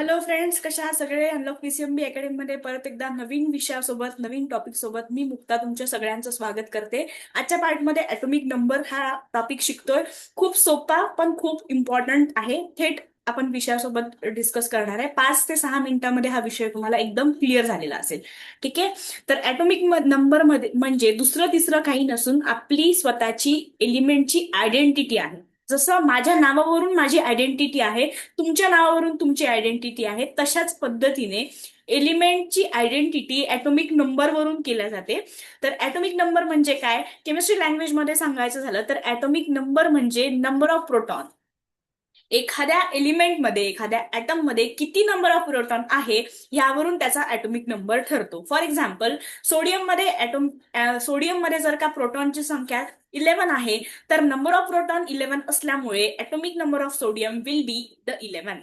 Hello friends, कशा आहात सगळे? अनलॉक पीसीएमबी अकॅडमी मध्ये परत एकदा नवीन विषयासोबत नवीन टॉपिक सोबत मी मुक्ता तुमच्या सगळ्यांचं स्वागत करते. आजच्या पार्टमध्ये ॲटॉमिक नंबर हा टॉपिक शिकतोय. खूप सोपा पण खूप इम्पॉर्टंट आहे. थेट आपण विषयासोबत डिस्कस करणार आहे. 5 ते 6 मिनिटांमध्ये हा विषय तुम्हाला एकदम क्लिअर झालेला असेल. ठीक आहे. तर ॲटॉमिक नंबर मध्ये म्हणजे दुसरं तिसरं काही नसून आपली स्वतःची एलिमेंटची आयडेंटिटी आहे. जसं माझ्या नावावरून माझी आयडेंटिटी आहे, तुमच्या नावावरून तुमची आयडेंटिटी आहे, तशाच पद्धतीने एलिमेंटची आयडेंटिटी ॲटॉमिक नंबरवरून केल्या जाते. तर ॲटॉमिक नंबर म्हणजे काय? केमिस्ट्री लँग्वेज मध्ये सांगायचं झालं तर ॲटॉमिक नंबर म्हणजे नंबर ऑफ प्रोटॉन. एखाद्या एलिमेंटमध्ये एखाद्या ॲटममध्ये किती नंबर ऑफ प्रोटॉन आहे यावरून त्याचा ॲटॉमिक नंबर ठरतो. फॉर एक्झाम्पल, सोडियम मध्ये जर का प्रोटॉनची संख्या 11 आहे, तर नंबर ऑफ प्रोटॉन 11 असल्यामुळे atomic number of sodium will be the 11.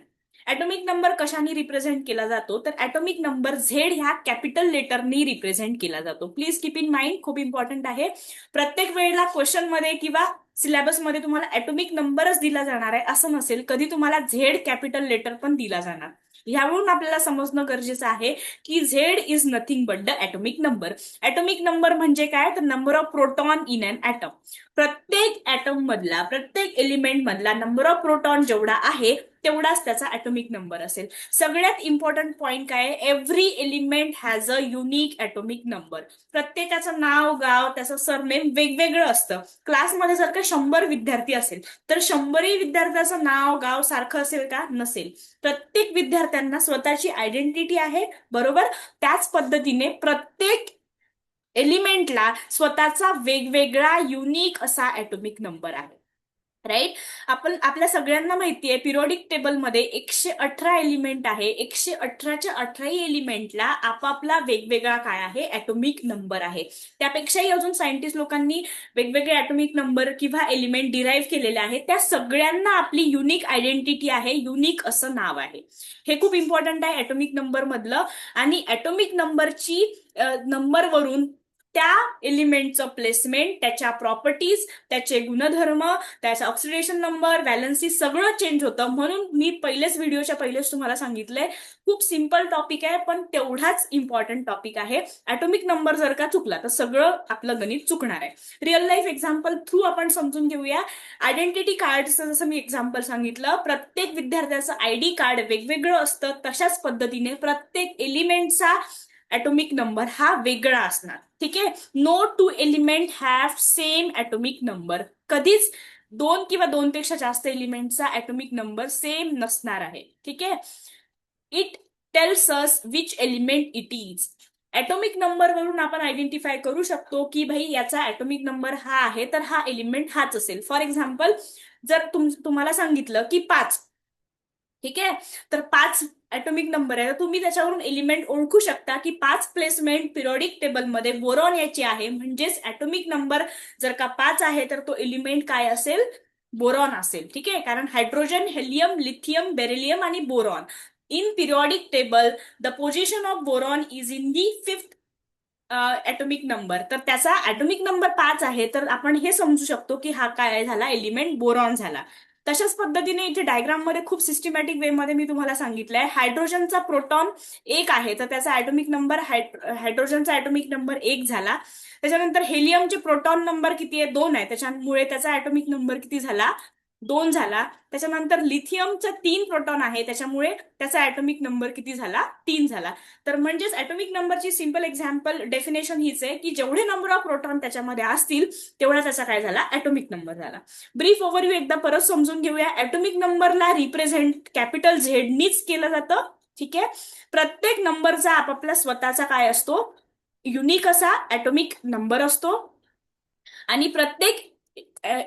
Atomic number कशाने रिप्रेझेंट केला जातो? तर ॲटॉमिक नंबर झेड ह्या कॅपिटल लेटरनी रिप्रेझेंट केला जातो. प्लीज कीप इन माइंड, खूप इम्पॉर्टंट आहे. प्रत्येक वेळेला क्वेश्चन मध्ये किंवा सिलेबस मध्ये तुम्हाला ॲटॉमिक नंबरच दिला जाणार आहे असं नसेल. कधी तुम्हाला झेड कॅपिटल लेटर पण दिला जाणार. यावरून आपल्याला समजणं गरजेचं आहे की Z is nothing but the atomic number. Atomic number म्हणजे काय? तर number of proton in an atom. प्रत्येक ॲटम मधला, प्रत्येक एलिमेंट मधला नंबर ऑफ प्रोटॉन जेवढा आहे तेवढाच त्याचा ॲटॉमिक नंबर असेल. सगळ्यात इम्पॉर्टंट पॉइंट काय आहे? Every element has a unique atomic number. प्रत्येकाचं नाव, गाव, त्याचं सरनेम वेगवेगळं असतं. क्लासमध्ये जर का 100 विद्यार्थी असेल तर 100ही विद्यार्थ्याचं नाव, गाव सारखं असेल का? नसेल. प्रत्येक विद्यार्थ्यांना स्वतःची आयडेंटिटी आहे, बरोबर? त्याच पद्धतीने प्रत्येक एलिमेंटला स्वतःचा वेगवेगळा युनिक असा ॲटॉमिक नंबर आहे. राईट. आपण आपल्या सगळ्यांना माहिती आहे पिरियोडिक टेबलमध्ये 118 एलिमेंट आहे. 118च्या 18ही एलिमेंटला आपापला वेगवेगळा काय आहे? ॲटॉमिक नंबर आहे. त्यापेक्षाही अजून सायंटिस्ट लोकांनी वेगवेगळे ॲटॉमिक नंबर किंवा एलिमेंट डिराईव्ह केलेले आहेत. त्या सगळ्यांना आपली युनिक आयडेंटिटी आहे, युनिक असं नाव आहे. हे खूप इम्पॉर्टंट आहे ॲटॉमिक नंबर मधलं. आणि ॲटॉमिक नंबरची नंबरवरून त्या एलिमेंटचं प्लेसमेंट, त्याच्या प्रॉपर्टीज, त्याचे गुणधर्म, त्याचा ऑक्सिडेशन नंबर, व्हॅलन्सी सगळं चेंज होतं. म्हणून मी व्हिडिओच्या पहिलेच तुम्हाला सांगितलंय, खूप सिम्पल टॉपिक आहे पण तेवढाच इम्पॉर्टंट टॉपिक आहे. ॲटॉमिक नंबर जर का चुकला तर सगळं आपलं गणित चुकणार आहे. रिअल लाईफ एक्झाम्पल थ्रू आपण समजून घेऊया. आयडेंटिटी कार्डचं जसं मी एक्झाम्पल सांगितलं, प्रत्येक विद्यार्थ्याचं आयडी कार्ड वेगवेगळं असतं. तशाच पद्धतीने प्रत्येक एलिमेंटचा ॲटॉमिक नंबर हा वेगळा असणार. ठीक आहे. No two element have same atomic number. कधीच दोन किंवा दोनपेक्षा जास्त एलिमेंटचा ॲटॉमिक नंबर सेम नसणार आहे. ठीक आहे. It tells us which element it is. Atomic नंबरवरून आपण आयडेंटिफाय करू शकतो की भाई याचा ॲटॉमिक नंबर हा आहे तर हा एलिमेंट हाच असेल. फॉर एक्झाम्पल, जर तुम्हाला सांगितलं की 5, ठीक आहे, तर 5 ॲटॉमिक नंबर आहे, तर तुम्ही त्याच्यावरून एलिमेंट ओळखू शकता की 5 प्लेसमेंट पिरियोडिक टेबलमध्ये बोरॉन याची आहे. म्हणजेच ॲटॉमिक नंबर जर का 5 आहे तर तो एलिमेंट काय असेल? बोरॉन असेल. ठीक आहे. कारण हायड्रोजन, हेलियम, लिथियम, बेरिलियम आणि boron in periodic table the position of boron is in the 5th atomic number. तर त्याचा ॲटॉमिक नंबर 5 आहे, तर आपण हे समजू शकतो की हा काय झाला? एलिमेंट बोरॉन झाला. तशाच पद्धतीने इथे डायग्राम मध्ये खूप सिस्टमॅटिक वे मध्ये मी तुम्हाला सांगितलंय, हायड्रोजनचा प्रोटॉन 1 आहे तर त्याचा ॲटॉमिक नंबर, हायड्रोजनचा ॲटॉमिक नंबर 1 झाला. त्याच्यानंतर हेलियमचे प्रोटॉन नंबर किती आहे? 2 आहे, त्याच्यामुळे त्याचा ॲटॉमिक नंबर किती झाला? 2 झाला. त्याच्यानंतर लिथियमचा 3 प्रोटॉन आहे, त्याच्यामुळे त्याचा ॲटॉमिक नंबर किती झाला? 3 झाला. तर म्हणजेच ॲटॉमिक नंबरची सिंपल एक्झाम्पल डेफिनेशन हीच आहे की जेवढे नंबर ऑफ प्रोटॉन त्याच्यामध्ये असतील तेवढा त्याचा काय झाला? ॲटॉमिक नंबर झाला. ब्रीफ ओव्हरव्ह्यू एकदा परत समजून घेऊया. ॲटॉमिक नंबरला रिप्रेझेंट कॅपिटल झेडनीच केलं जातं. ठीक आहे. प्रत्येक नंबरचा आपापला स्वतःचा काय असतो? युनिक असा ॲटॉमिक नंबर असतो. आणि प्रत्येक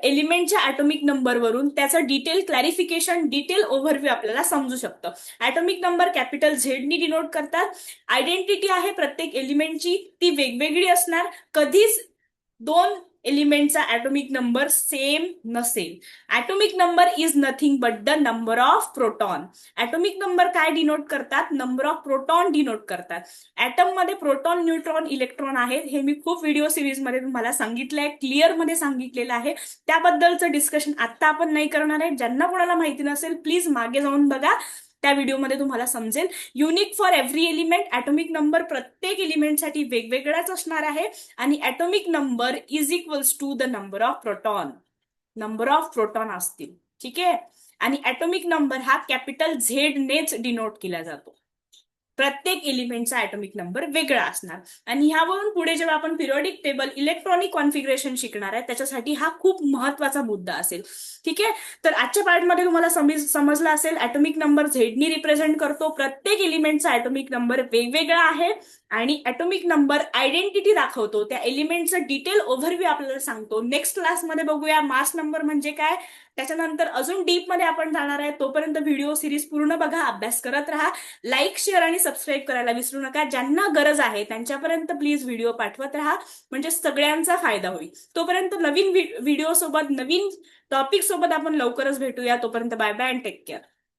एलिमेंटच्या ॲटॉमिक नंबरवरून त्याचं डिटेल क्लॅरिफिकेशन, डिटेल ओव्हरव्ह्यू आपल्याला समजू शकतं. ॲटॉमिक नंबर कॅपिटल झेडनी डिनोट करतात. आयडेंटिटी आहे प्रत्येक एलिमेंटची, ती वेगवेगळी असणार. कधीच दोन एलिमेंटचा ॲटॉमिक नंबर सेम नसेल. Atomic number is nothing but the number of proton. Atomic number काय डिनोट करतात? नंबर ऑफ प्रोटॉन डिनोट करतात. ॲटम मध्ये प्रोटॉन, न्यूट्रॉन, इलेक्ट्रॉन आहेत. हे मी खूप व्हिडिओ सिरीज मध्ये तुम्हाला सांगितलंय, क्लिअर मध्ये सांगितलेलं आहे. त्याबद्दलचं डिस्कशन आता आपण नाही करणार आहे. ज्यांना कोणाला माहिती नसेल प्लीज मागे जाऊन बघा. त्या व्हिडिओमध्ये तुम्हाला समजेल. Unique for every element, atomic number प्रत्येक एलिमेंटसाठी वेगवेगळाच असणार आहे आणि atomic number is equals to the number of proton. Number of proton असतील, ठीक आहे. आणि ॲटॉमिक नंबर हा कॅपिटल झेड नेच डिनोट केला जातो. प्रत्येक एलिमेंटचा ॲटॉमिक नंबर वेगळा असणार. आणि ह्यावरून पुढे जेव्हा आपण पिरियडिक टेबल इलेक्ट्रॉनिक कॉन्फिगरेशन शिकणार आहे त्याच्यासाठी हा खूप महत्वाचा मुद्दा असेल, ठीक आहे. तर आजच्या पार्टमध्ये तुम्हाला समजलं असेल ॲटॉमिक नंबर झेडनी रिप्रेझेंट करतो. प्रत्येक एलिमेंटचा ॲटॉमिक नंबर वेगवेगळा आहे आणि ॲटॉमिक नंबर आयडेंटिटी दाखवतो, त्या एलिमेंटचं डिटेल ओव्हरव्ह्यू आपल्याला सांगतो. नेक्स्ट क्लासमध्ये बघूया मास नंबर म्हणजे काय, त्याच्यानंतर अजून डीप मध्ये आपण जाणार आहे. तोपर्यंत व्हिडिओ सिरीज पूर्ण बघा, अभ्यास करत राहा. लाईक, शेअर आणि सबस्क्राईब करायला विसरू नका. ज्यांना गरज आहे त्यांच्यापर्यंत प्लीज व्हिडिओ पाठवत राहा, म्हणजे सगळ्यांचा फायदा होईल. तोपर्यंत नवीन व्हिडिओ सोबत, नवीन टॉपिक सोबत आपण लवकरच भेटूया. तोपर्यंत bye bye and take care.